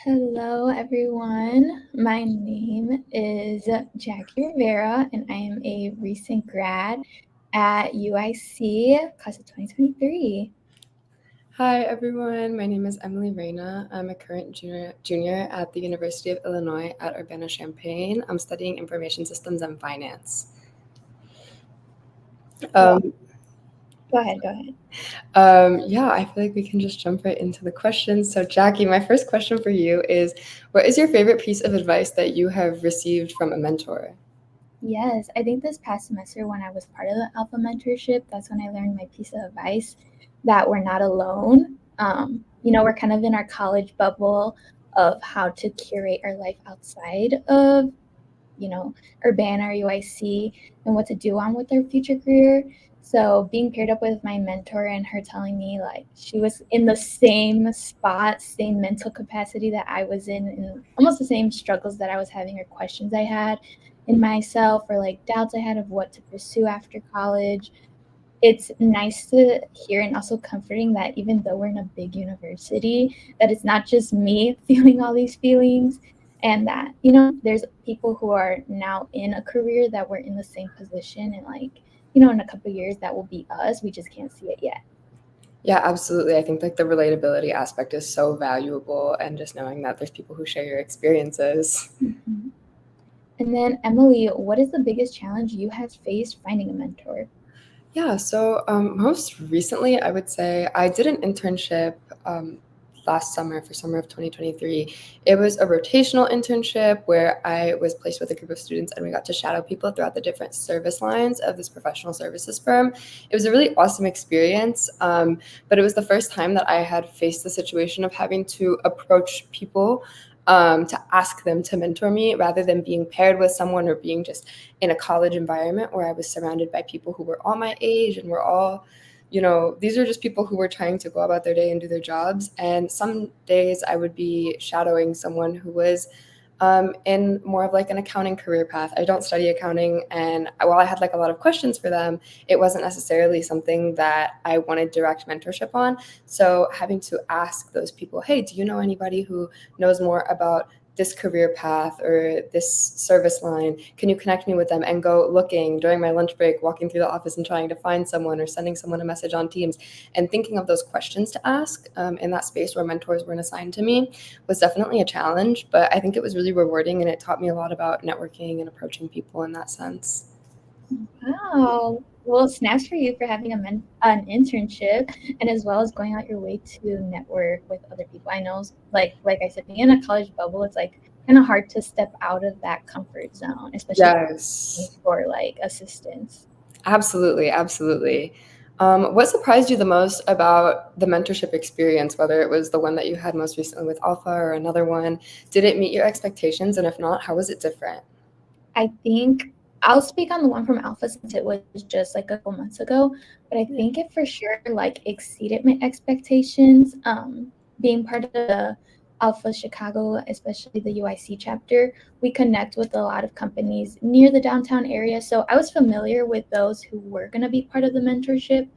Hello, everyone. My name is Jackie Rivera, and I am a recent grad at UIC, class of 2023. Hi everyone, my name is Emily Reyna. I'm a current junior at the University of Illinois at Urbana-Champaign. I'm studying information systems and finance. Well, Um, go ahead, go ahead. yeah, I feel like we can just jump right into the questions. So Jackie, my first question for you is, what is your favorite piece of advice that you have received from a mentor? Yes, I think this past semester when I was part of the Alpha Mentorship, that's when I learned my piece of advice that we're not alone. We're kind of in our college bubble of how to curate our life outside of Urbana or UIC and what to do on with their future career. So being paired up with my mentor and her telling me like she was in the same spot, same mental capacity that I was in, and almost the same struggles that I was having or questions I had in myself or like doubts I had of what to pursue after college. It's nice to hear and also comforting that even though we're in a big university, that it's not just me feeling all these feelings, and that there's people who are now in a career that we're in the same position, and like in a couple of years that will be us. We just can't see it yet. Yeah, absolutely. I think like the relatability aspect is so valuable, and just knowing that there's people who share your experiences. Mhm. And then Emily, what is the biggest challenge you have faced finding a mentor? Yeah, so most recently, I would say I did an internship last summer for summer of 2023. It was a rotational internship where I was placed with a group of students and we got to shadow people throughout the different service lines of this professional services firm. It was a really awesome experience, but it was the first time that I had faced the situation of having to approach people to ask them to mentor me rather than being paired with someone or being just in a college environment where I was surrounded by people who were all my age and were all, these are just people who were trying to go about their day and do their jobs. And some days I would be shadowing someone who was in more of like an accounting career path. I don't study accounting, and while I had like a lot of questions for them, it wasn't necessarily something that I wanted direct mentorship on. So having to ask those people, hey, do you know anybody who knows more about this career path or this service line? Can you connect me with them? And go looking during my lunch break, walking through the office and trying to find someone or sending someone a message on Teams, and thinking of those questions to ask in that space where mentors weren't assigned to me was definitely a challenge, but I think it was really rewarding and it taught me a lot about networking and approaching people in that sense. Wow. Well, snaps for you for having an internship and as well as going out your way to network with other people. I know, like I said, being in a college bubble, it's like kind of hard to step out of that comfort zone, especially Yes, for like assistance. absolutely, absolutely. What surprised you the most about the mentorship experience, whether it was the one that you had most recently with Alpha or another one? Did it meet your expectations? And if not, how was it different? I think I'll speak on the one from Alpha since it was just like a couple months ago, but I Yeah. think it for sure like exceeded my expectations. Being part of the Alpha Chicago, especially the UIC chapter, we connect with a lot of companies near the downtown area. So I was familiar with those who were going to be part of the mentorship.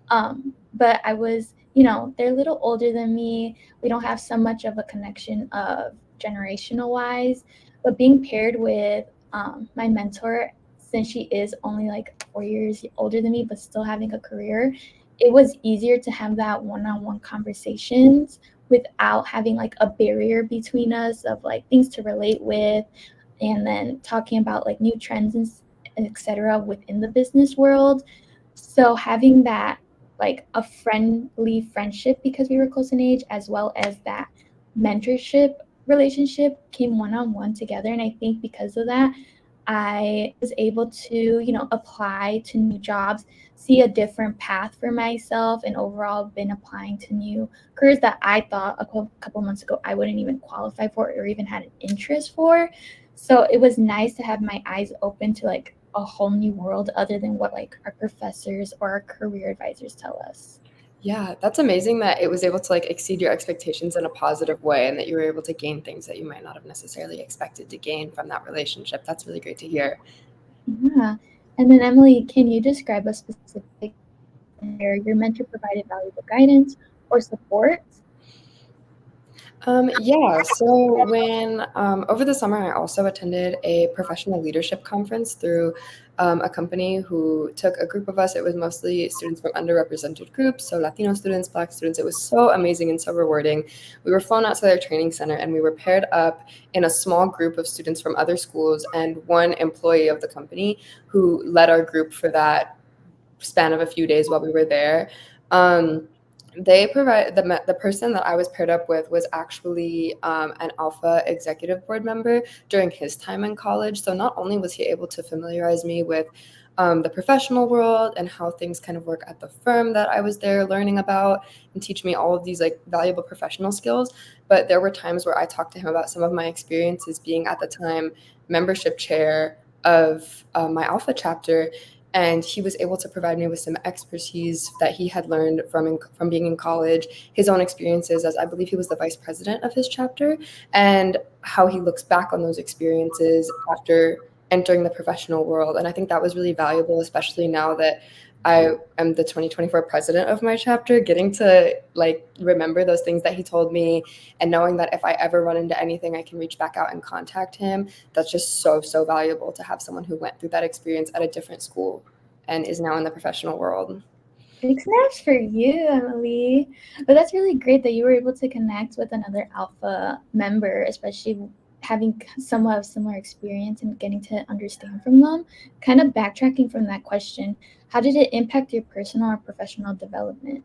But I was, they're a little older than me. We don't have so much of a connection of generational wise, but being paired with my mentor, since she is only like 4 years older than me, but still having a career, it was easier to have that one-on-one conversations without having like a barrier between us of like things to relate with, and then talking about like new trends and etc. within the business world. So having that like a friendly friendship because we were close in age, as well as that mentorship relationship came one on one together. And I think because of that, I was able to, apply to new jobs, see a different path for myself, and overall been applying to new careers that I thought a couple months ago I wouldn't even qualify for or even had an interest for. So it was nice to have my eyes open to like a whole new world other than what like our professors or our career advisors tell us. Yeah, that's amazing that it was able to like exceed your expectations in a positive way and that you were able to gain things that you might not have necessarily expected to gain from that relationship. That's really great to hear. Yeah. And then Emily, can you describe a specific where your mentor provided valuable guidance or support? Yeah, so when over the summer, I also attended a professional leadership conference through a company who took a group of us. It was mostly students from underrepresented groups, so Latino students, Black students. It was so amazing and so rewarding. We were flown out to their training center and we were paired up in a small group of students from other schools and one employee of the company who led our group for that span of a few days while we were there. They provide the person that I was paired up with was actually an Alpha executive board member during his time in college. So not only was he able to familiarize me with the professional world and how things kind of work at the firm that I was there learning about and teach me all of these like valuable professional skills, but there were times where I talked to him about some of my experiences being at the time membership chair of my Alpha chapter, and he was able to provide me with some expertise that he had learned from being in college, his own experiences as I believe he was the vice president of his chapter, and how he looks back on those experiences after entering the professional world. And I think that was really valuable, especially now that I am the 2024 president of my chapter, getting to like remember those things that he told me and knowing that if I ever run into anything, I can reach back out and contact him. That's just so, so valuable to have someone who went through that experience at a different school and is now in the professional world. Big snaps for you, Emily. But that's really great that you were able to connect with another Alpha member, especially having somewhat of similar experience and getting to understand from them. Kind of backtracking from that question, how did it impact your personal or professional development?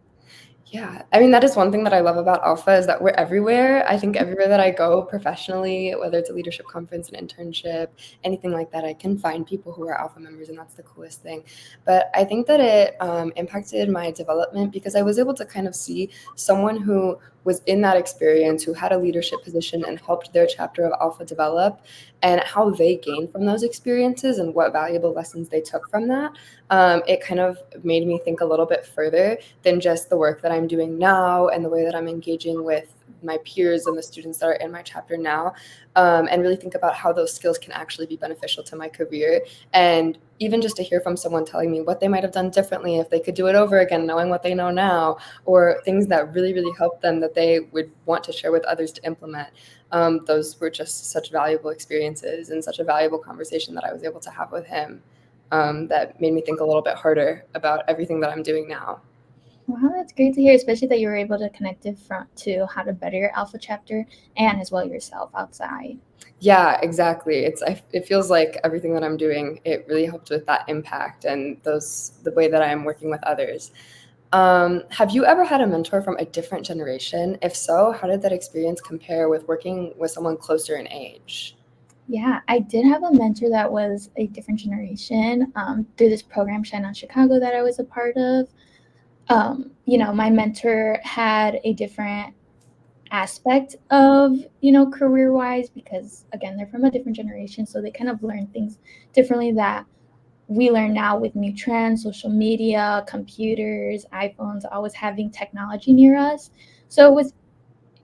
Yeah, I mean, that is one thing that I love about Alpha is that we're everywhere. I think everywhere that I go professionally, whether it's a leadership conference, an internship, anything like that, I can find people who are Alpha members, and that's the coolest thing. But I think that it impacted my development because I was able to kind of see someone who was in that experience, who had a leadership position and helped their chapter of Alpha develop, and how they gained from those experiences and what valuable lessons they took from that. It kind of made me think a little bit further than just the work that I'm doing now and the way that I'm engaging with my peers and the students that are in my chapter now, and really think about how those skills can actually be beneficial to my career. And even just to hear from someone telling me what they might have done differently if they could do it over again, knowing what they know now, or things that really, really helped them that they would want to share with others to implement. Those were just such valuable experiences and such a valuable conversation that I was able to have with him, that made me think a little bit harder about everything that I'm doing now. Wow, that's great to hear, especially that you were able to connect it to how to better your Alpha chapter and as well yourself outside. Yeah, exactly. It feels like everything that I'm doing, it really helped with that impact and the way that I am working with others. Have you ever had a mentor from a different generation? If so, how did that experience compare with working with someone closer in age? Yeah, I did have a mentor that was a different generation through this program, Shine On Chicago, that I was a part of. My mentor had a different aspect of, career wise, because again, they're from a different generation. So they kind of learn things differently that we learn now with new trends, social media, computers, iPhones, always having technology near us. So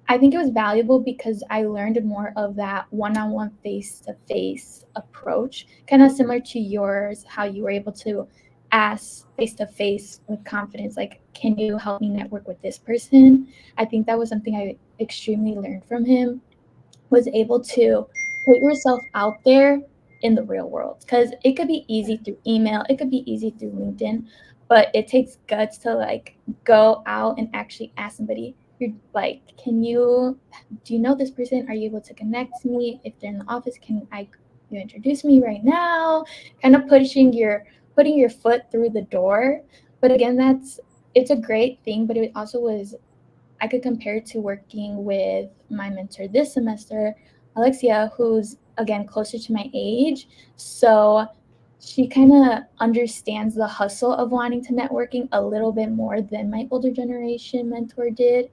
I think it was valuable because I learned more of that one-on-one face-to-face approach, kind of similar to yours, how you were able to ask face-to-face with confidence, like, can you help me network with this person? I think that was something I extremely learned from him, was able to put yourself out there in the real world, because it could be easy through email, it could be easy through LinkedIn, but it takes guts to like go out and actually ask somebody. You're like, can you do you know this person, are you able to connect me? If they're in the office, can I you introduce me right now? Kind of putting your foot through the door. But again, it's a great thing, but it also was, I could compare it to working with my mentor this semester, Alexia, who's again closer to my age. So she kind of understands the hustle of wanting to networking a little bit more than my older generation mentor did,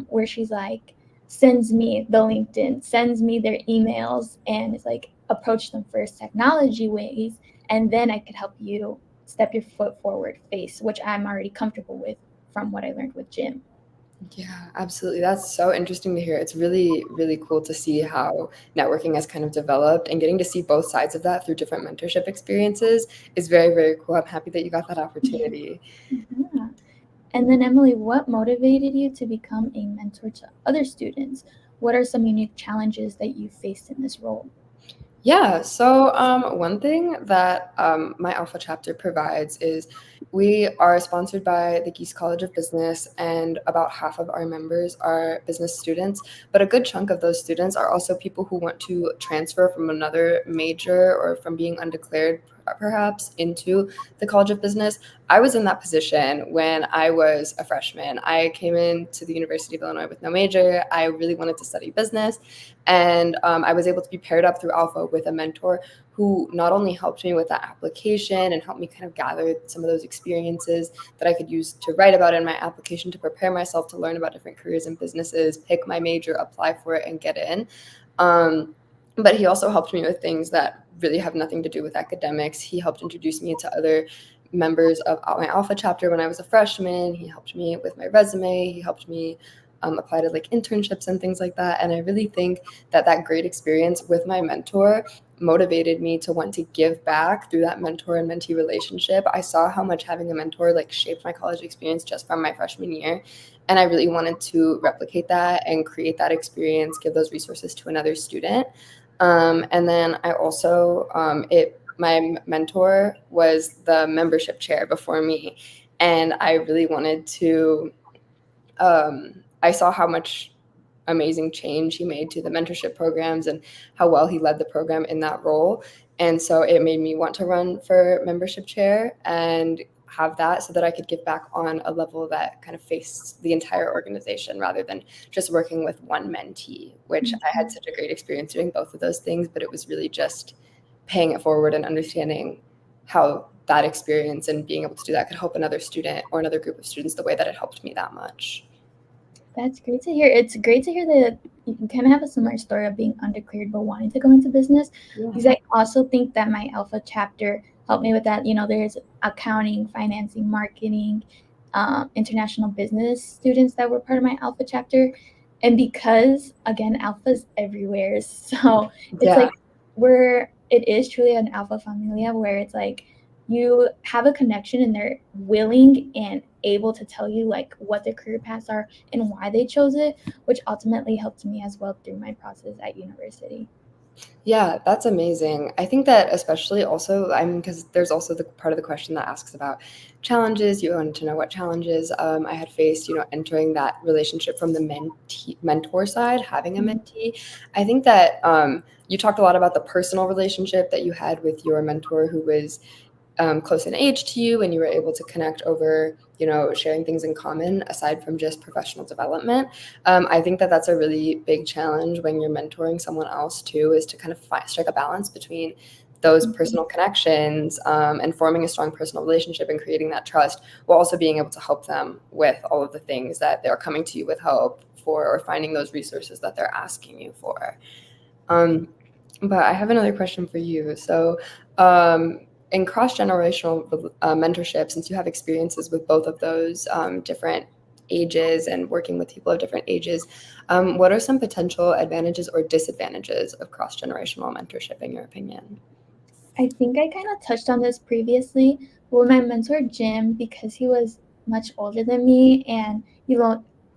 where she's like, sends me the LinkedIn, sends me their emails, and it's like, approach them first technology ways, and then I could help you step your foot forward face, which I'm already comfortable with from what I learned with Jim. Yeah, absolutely. That's so interesting to hear. It's really, really cool to see how networking has kind of developed, and getting to see both sides of that through different mentorship experiences is very, very cool. I'm happy that you got that opportunity. Yeah. And then, Emily, what motivated you to become a mentor to other students? what are some unique challenges that you faced in this role? Yeah, so one thing that my Alpha chapter provides is we are sponsored by the Geese College of Business, and about half of our members are business students. But a good chunk of those students are also people who want to transfer from another major or from being undeclared, perhaps, into the College of Business. I was in that position when I was a freshman. I came into the University of Illinois with no major. I really wanted to study business. And I was able to be paired up through Alpha with a mentor who not only helped me with that application and helped me kind of gather some of those experiences that I could use to write about in my application to prepare myself to learn about different careers and businesses, pick my major, apply for it, and get in. But he also helped me with things that really have nothing to do with academics. He helped introduce me to other members of my Alpha chapter when I was a freshman. He helped me with my resume. He helped me apply to like internships and things like that. And I really think that that great experience with my mentor motivated me to want to give back through that mentor and mentee relationship. I saw how much having a mentor like shaped my college experience just from my freshman year. And I really wanted to replicate that and create that experience, give those resources to another student. And then I also, my mentor was the membership chair before me. And I really wanted to, I saw how much amazing change he made to the mentorship programs and how well he led the program in that role. And so it made me want to run for membership chair and have that so that I could give back on a level that kind of faced the entire organization rather than just working with one mentee, which I had such a great experience doing both of those things, but it was really just paying it forward and understanding how that experience and being able to do that could help another student or another group of students the way that it helped me that much. That's great to hear. It's great to hear that you can kind of have a similar story of being undeclared but wanting to go into business. Yeah. Because I also think that my Alpha chapter helped me with that. There's accounting, financing, marketing, international business students that were part of my Alpha chapter. And because, again, Alpha's everywhere. So it's like it is truly an Alpha familia where it's like you have a connection and they're willing and able to tell you like what their career paths are and why they chose it, which ultimately helped me as well through my process at university. Yeah, that's amazing. I think that especially also, because there's also the part of the question that asks about challenges. You wanted to know what challenges I had faced, entering that relationship from the mentor side, having a mentee. I think that you talked a lot about the personal relationship that you had with your mentor who was close in age to you and you were able to connect over, sharing things in common aside from just professional development. I think that that's a really big challenge when you're mentoring someone else too, is to kind of strike a balance between those personal connections and forming a strong personal relationship and creating that trust while also being able to help them with all of the things that they're coming to you with hope for or finding those resources that they're asking you for. But I have another question for you. So in cross-generational mentorship, since you have experiences with both of those different ages and working with people of different ages, what are some potential advantages or disadvantages of cross-generational mentorship in your opinion? I think I kind of touched on this previously, but with my mentor Jim, because he was much older than me and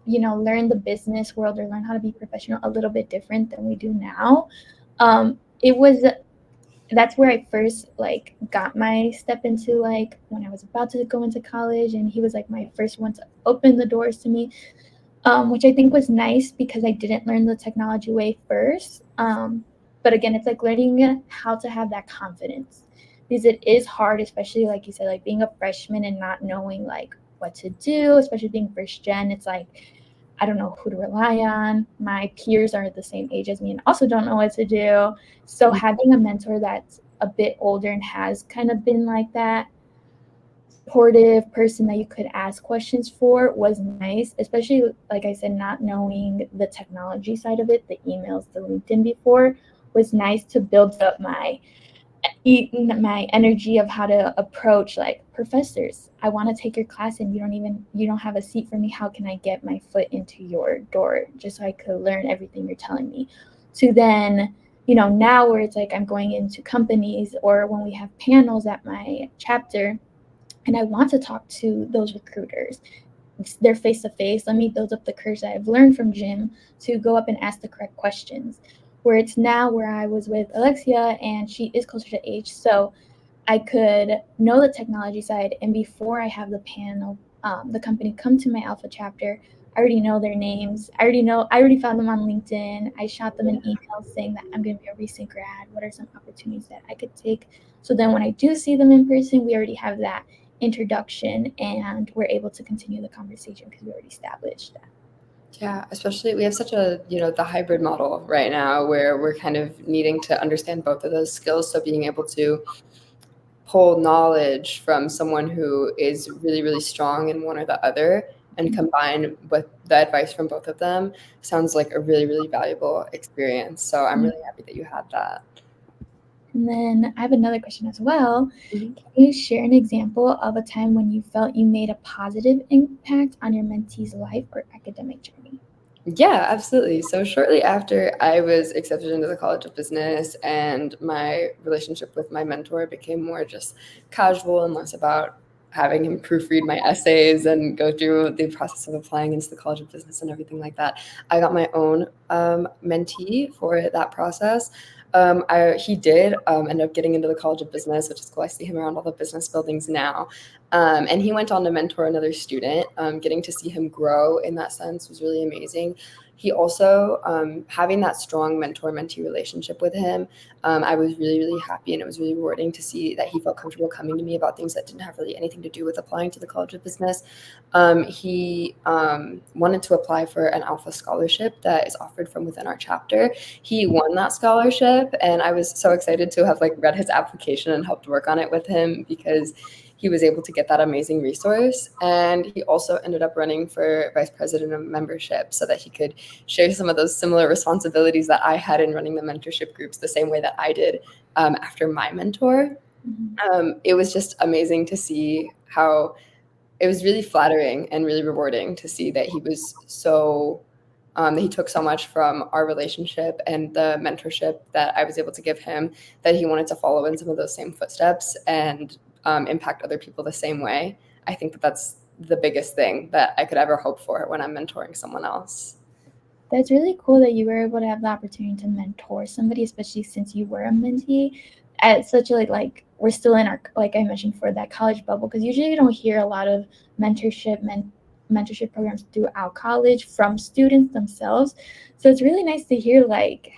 learn the business world or learn how to be professional a little bit different than we do now. That's where I first got my step into when I was about to go into college, and he was my first one to open the doors to me, which I think was nice because I didn't learn the technology way first. But again, it's learning how to have that confidence, because it is hard, especially like you said, being a freshman and not knowing what to do, especially being first gen. It's I don't know who to rely on. My peers are the same age as me and also don't know what to do. So having a mentor that's a bit older and has kind of been that supportive person that you could ask questions for was nice, especially like I said, not knowing the technology side of it, the emails, the LinkedIn before, was nice to build up my energy of how to approach professors. I want to take your class and you don't have a seat for me. How can I get my foot into your door just so I could learn everything you're telling me? To then, now where it's I'm going into companies or when we have panels at my chapter and I want to talk to those recruiters. they're face to face. Let me build up the courage that I've learned from gym to go up and ask the correct questions. Where it's now where I was with Alexia, and she is closer to age, so I could know the technology side, and before I have the panel, the company come to my alpha chapter, I already know their names. I already found them on LinkedIn. I shot them an email saying that I'm going to be a recent grad. What are some opportunities that I could take? So then when I do see them in person, we already have that introduction and we're able to continue the conversation because we already established that. Yeah, especially we have such a, the hybrid model right now where we're kind of needing to understand both of those skills. So being able to pull knowledge from someone who is really, really strong in one or the other and combine with the advice from both of them sounds like a really, really valuable experience. So I'm really happy that you had that. And then I have another question as well. Mhm. Can you share an example of a time when you felt you made a positive impact on your mentee's life or academic journey? Yeah, absolutely. So shortly after I was accepted into the College of Business and my relationship with my mentor became more just casual and less about having him proofread my essays and go through the process of applying into the College of Business and everything like that, I got my own mentee for that process. He did end up getting into the College of Business, which is cool. I see him around all the business buildings now. And he went on to mentor another student. Getting to see him grow in that sense was really amazing. He also, having that strong mentor-mentee relationship with him, I was really, really happy, and it was really rewarding to see that he felt comfortable coming to me about things that didn't have really anything to do with applying to the College of Business. He wanted to apply for an Alpha scholarship that is offered from within our chapter. He won that scholarship, and I was so excited to have read his application and helped work on it with him because he was able to get that amazing resource. And he also ended up running for vice president of membership so that he could share some of those similar responsibilities that I had in running the mentorship groups the same way that I did after my mentor. It was just amazing to see how it was really flattering and really rewarding to see that he was so that he took so much from our relationship and the mentorship that I was able to give him, that he wanted to follow in some of those same footsteps and impact other people the same way. I think that that's the biggest thing that I could ever hope for when I'm mentoring someone else. That's really cool that you were able to have the opportunity to mentor somebody, especially since you were a mentee at such a we're still in our, like I mentioned, for that college bubble, because usually you don't hear a lot of mentorship programs throughout college from students themselves. So it's really nice to hear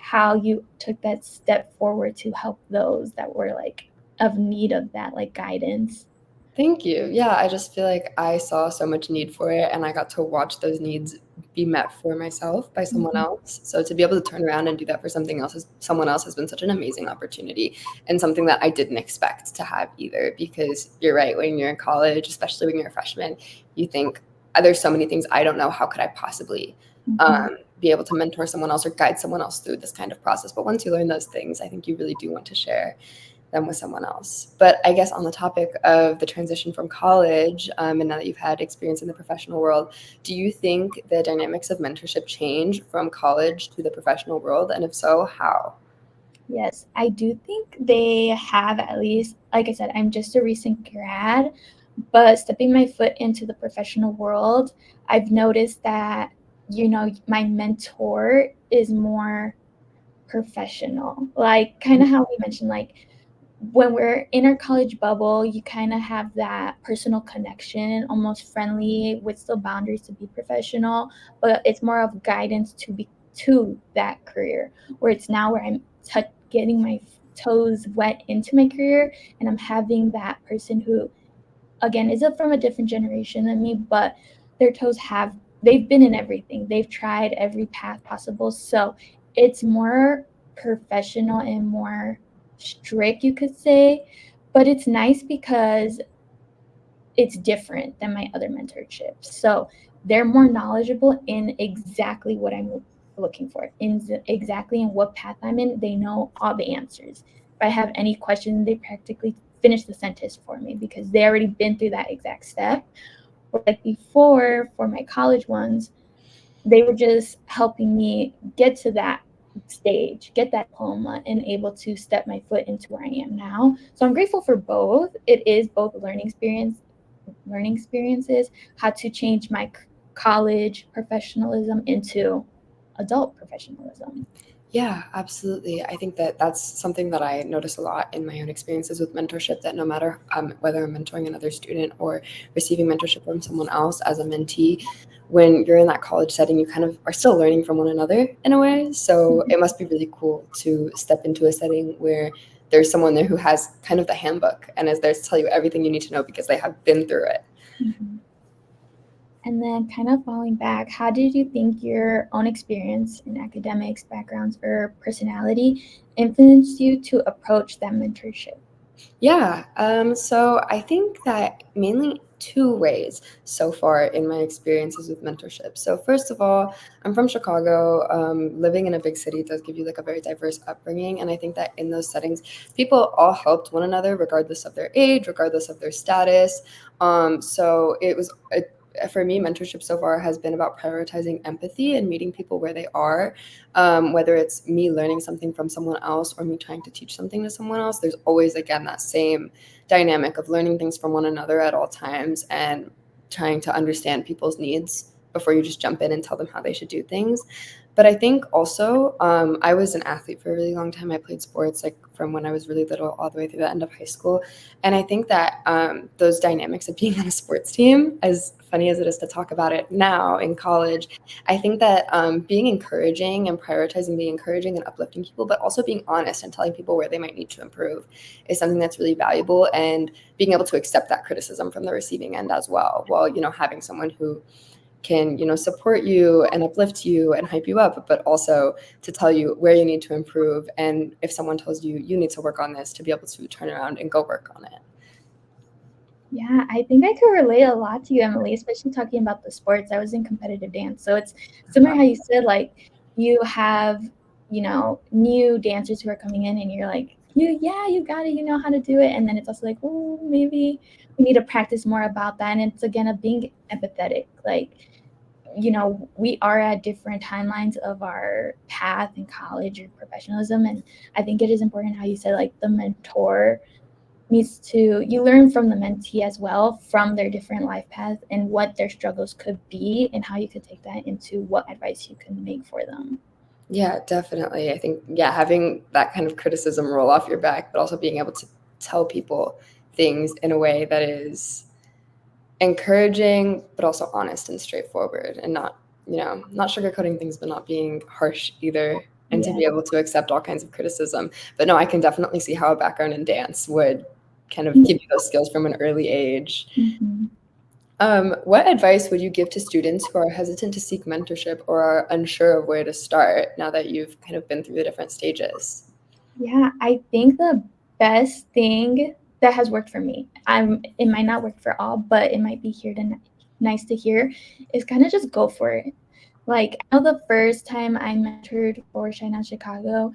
how you took that step forward to help those that were of need of that guidance. Thank you. Yeah, I just feel like I saw so much need for it, and I got to watch those needs be met for myself by someone else. So to be able to turn around and do that for someone else has been such an amazing opportunity, and something that I didn't expect to have either. Because you're right, when you're in college, especially when you're a freshman, you think, there's so many things I don't know. How could I possibly be able to mentor someone else or guide someone else through this kind of process? But once you learn those things, I think you really do want to share them with someone else. But I guess on the topic of the transition from college, and now that you've had experience in the professional world, do you think the dynamics of mentorship change from college to the professional world? And if so, how? Yes, I do think they have, at least, like I said, I'm just a recent grad, but stepping my foot into the professional world, I've noticed that, my mentor is more professional. Kind of how we mentioned, when we're in our college bubble, you kind of have that personal connection, almost friendly, with still boundaries to be professional, but it's more of guidance to that career. Where it's now where I'm getting my toes wet into my career, and I'm having that person who, again, is from a different generation than me, but their they've been in everything. They've tried every path possible. So it's more professional and more strict, you could say, but it's nice because it's different than my other mentorships. So they're more knowledgeable in exactly what I'm looking for, exactly in what path I'm in. They know all the answers. If I have any question, they practically finish the sentence for me because they already been through that exact step. Or before, for my college ones, they were just helping me get to that stage, get that diploma, and able to step my foot into where I am now. So I'm grateful for both. It is both a learning experience learning experiences, how to change my college professionalism into adult professionalism. Yeah, absolutely. I think that that's something that I notice a lot in my own experiences with mentorship, that no matter whether I'm mentoring another student or receiving mentorship from someone else as a mentee, when you're in that college setting, you kind of are still learning from one another in a way. So it must be really cool to step into a setting where there's someone there who has kind of the handbook and is there to tell you everything you need to know because they have been through it. Mm-hmm. And then, kind of falling back, how did you think your own experience in academics, backgrounds, or personality influenced you to approach that mentorship? Yeah, so I think that mainly two ways so far in my experiences with mentorship. So first of all, I'm from Chicago. Living in a big city does give you like a very diverse upbringing, and I think that in those settings, people all helped one another regardless of their age, regardless of their status. So for me, mentorship so far has been about prioritizing empathy and meeting people where they are. Whether it's me learning something from someone else or me trying to teach something to someone else, there's always, again, that same dynamic of learning things from one another at all times and trying to understand people's needs before you just jump in and tell them how they should do things. But I think also, I was an athlete for a really long time. I played sports like from when I was really little all the way through the end of high school. And I think that those dynamics of being on a sports team, as funny as it is to talk about it now in college, I think that being encouraging and prioritizing being encouraging and uplifting people, but also being honest and telling people where they might need to improve is something that's really valuable. And being able to accept that criticism from the receiving end as well, while, having someone who can, support you and uplift you and hype you up, but also to tell you where you need to improve. And if someone tells you you need to work on this, to be able to turn around and go work on it. Yeah, I think I could relate a lot to you, Emily, especially talking about the sports. I was in competitive dance. So it's similar how you said, like, you have, new dancers who are coming in and you're like, you got it, you know how to do it. And then it's also like, oh, maybe we need to practice more about that. And it's again of being empathetic. Like, we are at different timelines of our path in college or professionalism. And I think it is important how you said, like, the mentor you learn from the mentee as well, from their different life paths and what their struggles could be and how you could take that into what advice you can make for them. Yeah, definitely. I think, having that kind of criticism roll off your back, but also being able to tell people things in a way that is encouraging, but also honest and straightforward, and not sugarcoating things, but not being harsh either, and to Yeah. be able to accept all kinds of criticism. But no, I can definitely see how a background in dance would kind of give you those skills from an early age. Mm-hmm. What advice would you give to students who are hesitant to seek mentorship or are unsure of where to start now that you've kind of been through the different stages? Yeah, I think the best thing that has worked for me, it might not work for all, but it might be nice to hear, is kind of just go for it. Like, I know the first time I mentored for Shine On Chicago,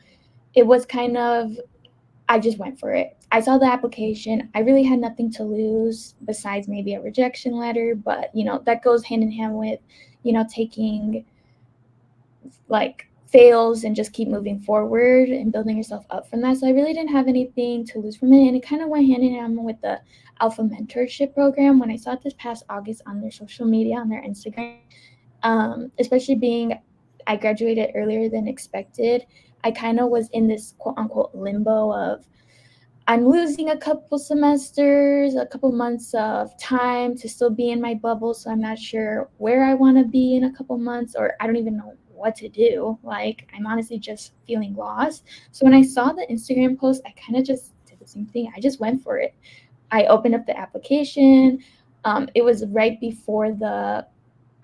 it was kind of, I just went for it. I saw the application. I really had nothing to lose besides maybe a rejection letter, but that goes hand in hand with, taking like fails and just keep moving forward and building yourself up from that. So I really didn't have anything to lose from it. And it kind of went hand in hand with the Alpha Mentorship program. When I saw it this past August on their social media, on their Instagram, especially being I graduated earlier than expected, I kind of was in this quote unquote limbo of I'm losing a couple semesters, a couple months of time to still be in my bubble. So I'm not sure where I want to be in a couple months, or I don't even know what to do. Like, I'm honestly just feeling lost. So when I saw the Instagram post, I kind of just did the same thing. I just went for it. I opened up the application. It was right before the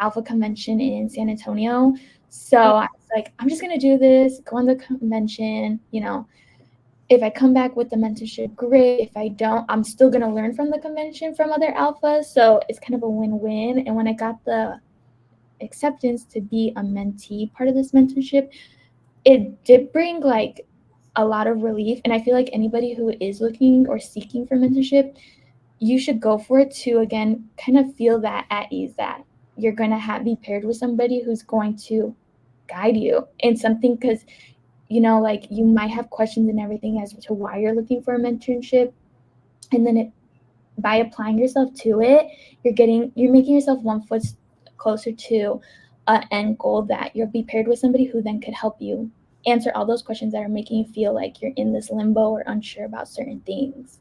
Alpha convention in San Antonio. So I was like, I'm just going to do this, go on the convention, if I come back with the mentorship, great. If I don't, I'm still going to learn from the convention from other alphas. So it's kind of a win-win. And when I got the acceptance to be a mentee part of this mentorship, it did bring like a lot of relief. And I feel like anybody who is looking or seeking for mentorship, you should go for it to, again, kind of feel that at ease, that you're going to be paired with somebody who's going to guide you in something, because like, you might have questions and everything as to why you're looking for a mentorship. And then by applying yourself to it, you're making yourself one foot closer to an end goal that you'll be paired with somebody who then could help you answer all those questions that are making you feel like you're in this limbo or unsure about certain things.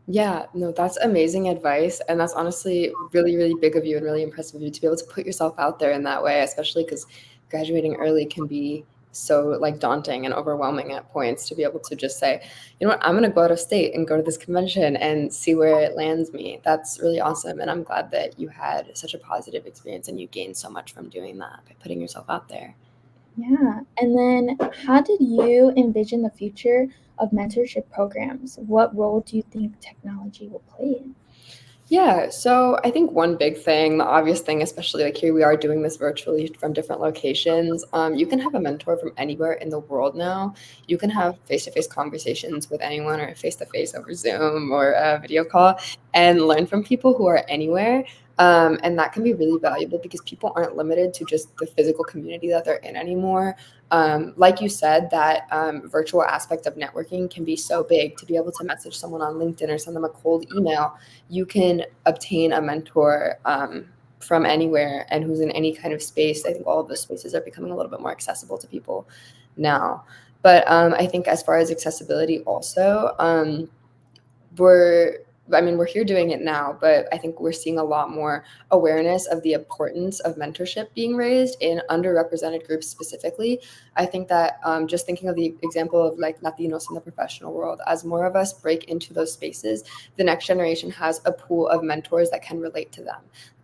Yeah, no, that's amazing advice. And that's honestly really, really big of you and really impressive of you to be able to put yourself out there in that way, especially because graduating early can be so like daunting and overwhelming at points to be able to just say, you know what, I'm going to go out of state and go to this convention and see where it lands me. That's really awesome. And I'm glad that you had such a positive experience and you gained so much from doing that by putting yourself out there. Yeah. And then how did you envision the future of mentorship programs? What role do you think technology will play? Yeah, so I think one big thing, the obvious thing, especially like here we are doing this virtually from different locations, you can have a mentor from anywhere in the world now. You can have face-to-face conversations with anyone or face-to-face over Zoom or a video call and learn from people who are anywhere. And that can be really valuable because people aren't limited to just the physical community that they're in anymore. Like you said, that virtual aspect of networking can be so big to be able to message someone on LinkedIn or send them a cold email. You can obtain a mentor from anywhere and who's in any kind of space. I think all of those spaces are becoming a little bit more accessible to people now. But I think as far as accessibility also, we're here doing it now, but I think we're seeing a lot more awareness of the importance of mentorship being raised in underrepresented groups specifically. I think that just thinking of the example of like Latinos in the professional world, as more of us break into those spaces, the next generation has a pool of mentors that can relate to them.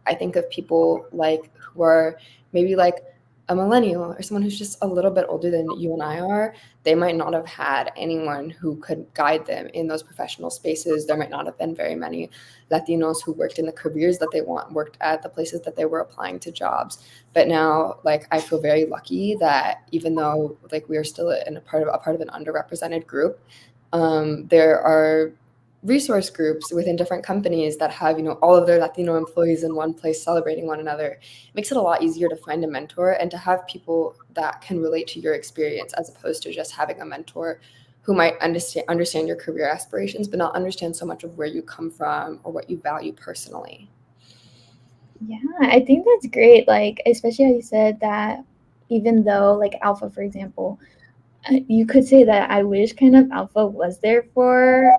I think of people like who are maybe like a millennial or someone who's just a little bit older than you and I are. They might not have had anyone who could guide them in those professional spaces. There might not have been very many Latinos who worked in the careers that they worked at the places that they were applying to jobs. But now, like, I feel very lucky that even though like we are still in a part of an underrepresented group, there are resource groups within different companies that have, all of their Latino employees in one place celebrating one another. It makes it a lot easier to find a mentor and to have people that can relate to your experience as opposed to just having a mentor who might understand your career aspirations, but not understand so much of where you come from or what you value personally. Yeah, I think that's great. Like, especially how you said that even though, like, Alpha, for example, you could say that I wish kind of Alpha was there for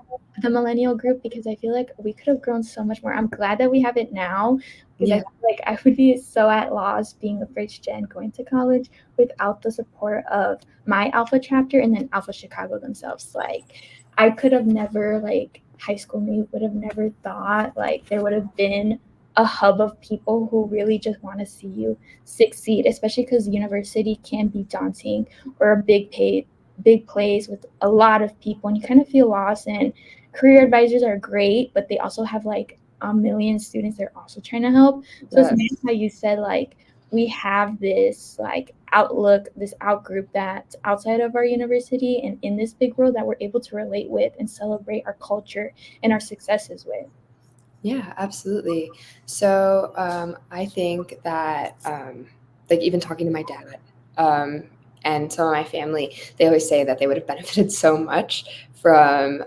the millennial group because I feel like we could have grown so much more. I'm glad that we have it now because I Yeah, feel like I would be so at loss being a first gen going to college without the support of my Alpha chapter and then Alpha Chicago themselves. Like, I could have never, like, high school me would have never thought like there would have been a hub of people who really just want to see you succeed, especially because university can be daunting or a big place with a lot of people and you kind of feel lost. And career advisors are great, but they also have like a million students they're also trying to help. So it's yes. nice how you said like we have this like outlook, this outgroup that's outside of our university and in this big world that we're able to relate with and celebrate our culture and our successes with. Yeah, absolutely. So I think that, like, even talking to my dad and some of my family, they always say that they would have benefited so much from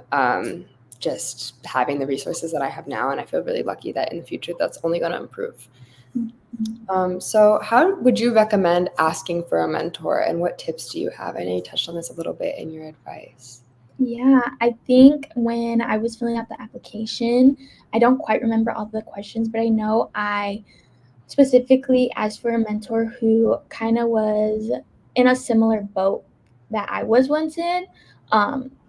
just having the resources that I have now. And I feel really lucky that in the future that's only going to improve. So, how would you recommend asking for a mentor, and what tips do you have? I know you touched on this a little bit in your advice. Yeah, I think when I was filling out the application, I don't quite remember all the questions, but I know I specifically asked for a mentor who kind of was in a similar boat that I was once in,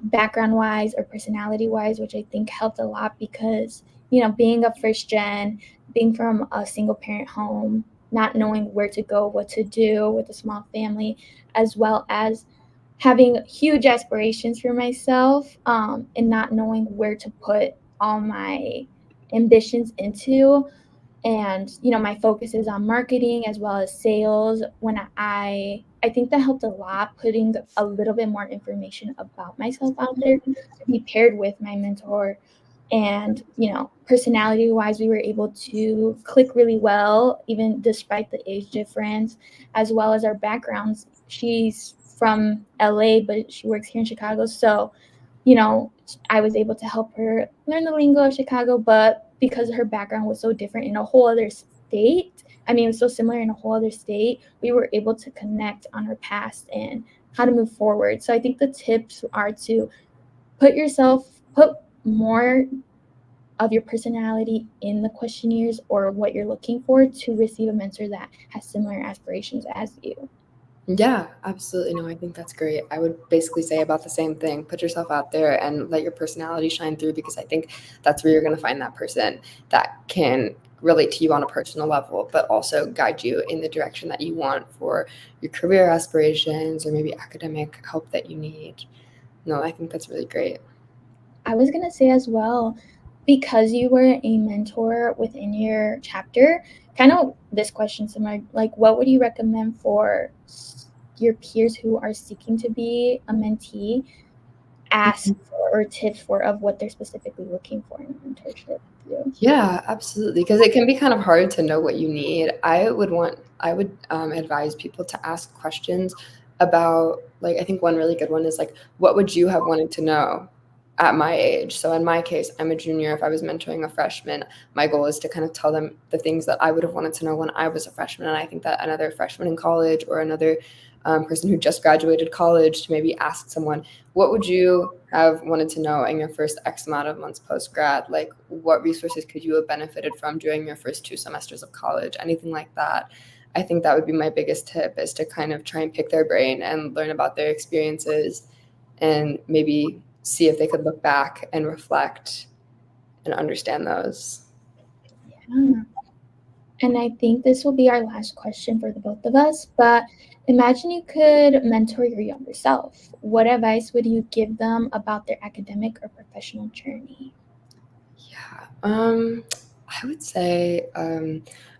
background wise or personality wise, which I think helped a lot because, being a first gen, being from a single parent home, not knowing where to go, what to do with a small family, as well as having huge aspirations for myself, and not knowing where to put all my ambitions into. And my focus is on marketing as well as sales. When I think that helped a lot, putting a little bit more information about myself out there to be paired with my mentor. And personality wise, we were able to click really well even despite the age difference, as well as our backgrounds. She's from LA but she works here in Chicago, so I was able to help her learn the lingo of Chicago, but because her background was so different in a whole other state, it was so similar in a whole other state, we were able to connect on her past and how to move forward. So I think the tips are to put more of your personality in the questionnaires or what you're looking for to receive a mentor that has similar aspirations as you. Yeah, absolutely. No, I think that's great. I would basically say about the same thing. Put yourself out there and let your personality shine through, because I think that's where you're going to find that person that can relate to you on a personal level, but also guide you in the direction that you want for your career aspirations or maybe academic help that you need. No, I think that's really great. I was going to say as well, because you were a mentor within your chapter, kind of this question similar, like what would you recommend for your peers who are seeking to be a mentee, ask for or tips for of what they're specifically looking for in a mentorship with you? Yeah, absolutely. Because it can be kind of hard to know what you need. I would advise people to ask questions about, like, I think one really good one is like, what would you have wanted to know at my age? So in my case, I'm a junior. If I was mentoring a freshman, my goal is to kind of tell them the things that I would have wanted to know when I was a freshman. And I think that another freshman in college or another person who just graduated college, to maybe ask someone, what would you have wanted to know in your first X amount of months post-grad? Like, what resources could you have benefited from during your first 2 semesters of college? Anything like that. I think that would be my biggest tip, is to kind of try and pick their brain and learn about their experiences and maybe see if they could look back and reflect and understand those. Yeah. And I think this will be our last question for the both of us. But imagine you could mentor your younger self. What advice would you give them about their academic or professional journey? Yeah, I would say,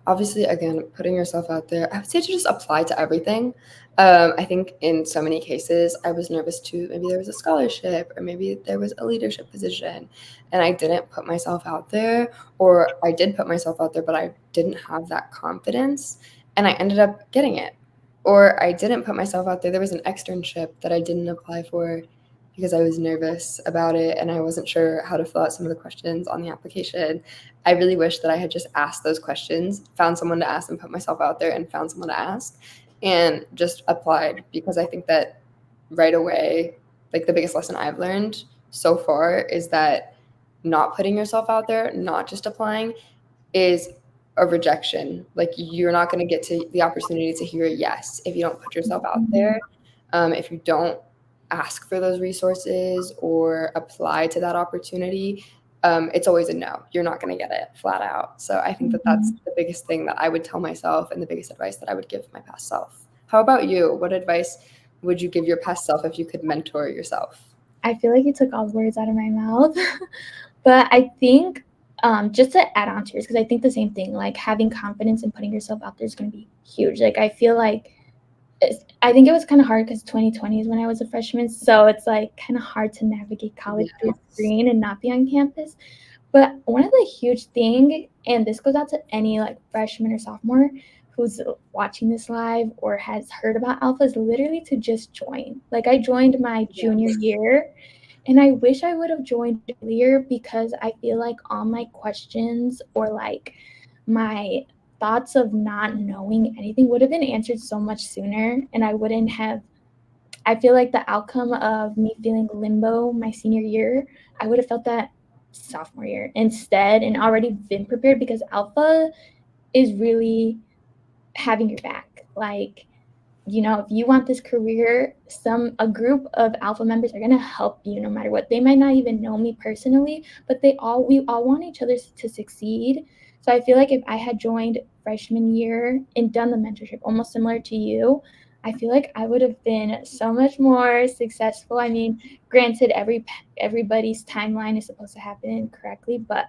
obviously, again, putting yourself out there, I would say to just apply to everything. I think in so many cases, I was nervous too. Maybe there was a scholarship or maybe there was a leadership position, and I didn't put myself out there, or I did put myself out there, but I didn't have that confidence, and I ended up getting it. Or I didn't put myself out there. There was an externship that I didn't apply for because I was nervous about it and I wasn't sure how to fill out some of the questions on the application. I really wish that I had just asked those questions, found someone to ask and put myself out there and found someone to ask and just applied, because I think that right away, like, the biggest lesson I've learned so far is that not putting yourself out there, not just applying, is a rejection. Like, you're not going to get to the opportunity to hear a yes if you don't put yourself out there. If you don't ask for those resources or apply to that opportunity, it's always a no. You're not going to get it flat out. So I think that that's the biggest thing that I would tell myself and the biggest advice that I would give my past self. How about you? What advice would you give your past self if you could mentor yourself? I feel like you took all the words out of my mouth. But I think just to add on to yours, because I think the same thing, like having confidence and putting yourself out there is going to be huge. Like I feel like I think it was kind of hard because 2020 is when I was a freshman. So it's like kind of hard to navigate college through a Yes. screen and not be on campus. But one of the huge thing, and this goes out to any like freshman or sophomore who's watching this live or has heard about Alpha, is literally to just join. Like I joined my junior Yes. year and I wish I would have joined earlier because I feel like all my questions or like my thoughts of not knowing anything would have been answered so much sooner and I wouldn't have. I feel like the outcome of me feeling limbo my senior year, I would have felt that sophomore year instead and already been prepared because Alpha is really having your back. Like, if you want this career, a group of Alpha members are gonna help you no matter what. They might not even know me personally, but we all want each other to succeed. So I feel like if I had joined freshman year and done the mentorship, almost similar to you, I feel like I would have been so much more successful. Granted, everybody's timeline is supposed to happen correctly, but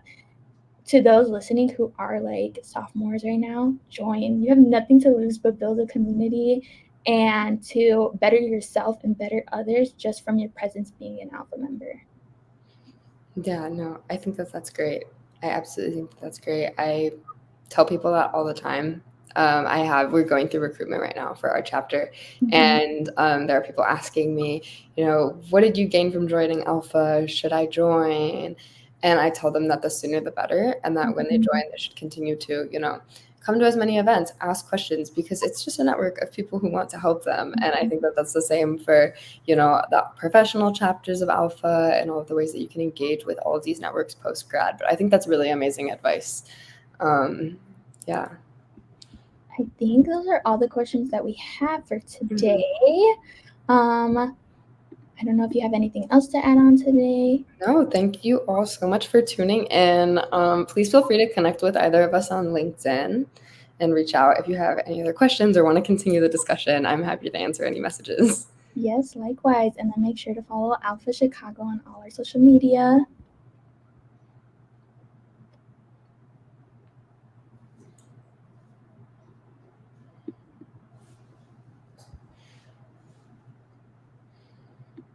to those listening who are like sophomores right now, join. You have nothing to lose but build a community and to better yourself and better others just from your presence being an Alpha member. Yeah, no, I think that that's great. I absolutely think that that's great. I tell people that all the time. we're going through recruitment right now for our chapter, Mhm. and there are people asking me, what did you gain from joining Alpha? Should I join? And I tell them that the sooner the better, and that when they join, they should continue to, come to as many events, ask questions, because it's just a network of people who want to help them. And I think that that's the same for, the professional chapters of Alpha and all of the ways that you can engage with all of these networks post-grad. But I think that's really amazing advice. Yeah. I think those are all the questions that we have for today. I don't know if you have anything else to add on today. No, thank you all so much for tuning in. Please feel free to connect with either of us on LinkedIn and reach out if you have any other questions or want to continue the discussion. I'm happy to answer any messages. Yes, likewise. And then make sure to follow Alpha Chicago on all our social media.